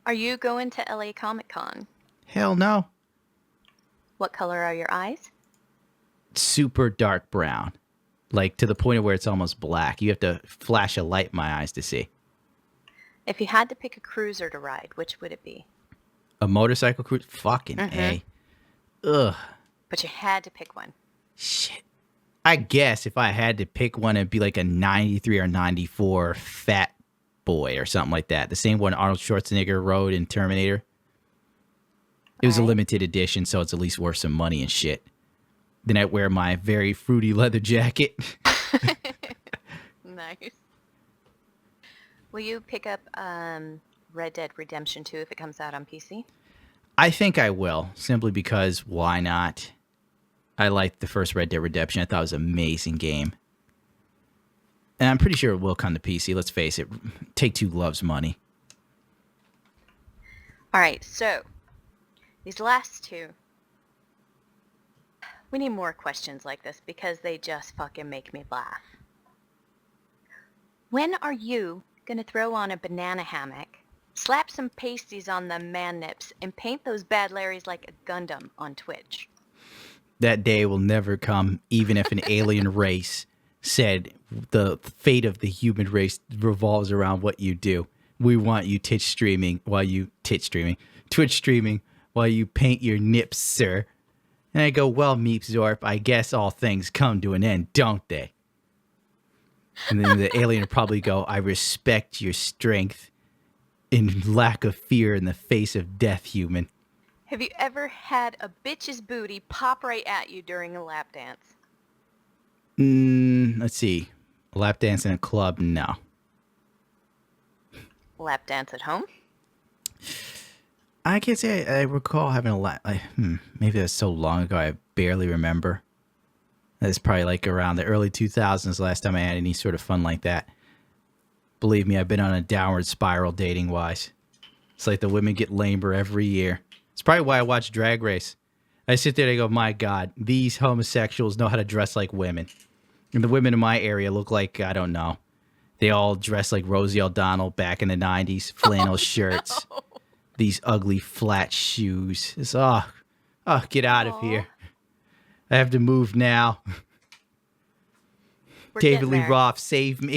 Are you going to LA Comic Con? Hell no. What color are your eyes? Super dark brown. Like, to the point of where it's almost black. You have to flash a light in my eyes to see. If you had to pick a cruiser to ride, which would it be? A motorcycle cruise? Fucking A. Ugh. But you had to pick one. Shit. I guess if I had to pick one, it'd be like a 93 or 94 Fat Boy or something like that. The same one Arnold Schwarzenegger rode in Terminator. It was a limited edition, so it's at least worth some money and shit. Then I'd wear my very fruity leather jacket. Nice. Will you pick up Red Dead Redemption 2 if it comes out on PC? I think I will, simply because why not? I liked the first Red Dead Redemption. I thought it was an amazing game. And I'm pretty sure it will come to PC. Let's face it, Take-Two loves money. All right, so these last two, we need more questions like this because they just fucking make me laugh. When are you going to throw on a banana hammock, slap some pasties on the man nips, and paint those bad Larrys like a Gundam on Twitch? That day will never come, even if an alien race said the fate of the human race revolves around what you do. We want you Twitch streaming while you paint your nips, sir. And I go, well, Meep Zorp, I guess all things come to an end, don't they? And then the alien would probably go, I respect your strength and lack of fear in the face of death, human. Have you ever had a bitch's booty pop right at you during a lap dance? Let's see. A lap dance in a club? No. Lap dance at home? I can't say I recall having a lap. Maybe that's so long ago I barely remember. That's probably like around the early 2000s last time I had any sort of fun like that. Believe me, I've been on a downward spiral dating-wise. It's like the women get lamer every year. It's probably why I watch Drag Race. I sit there and I go, my God, these homosexuals know how to dress like women. And the women in my area look like, I don't know. They all dress like Rosie O'Donnell back in the 90s. Flannel shirts. No. These ugly flat shoes. It's, get out of here. I have to move now. David Lee Roth, save me.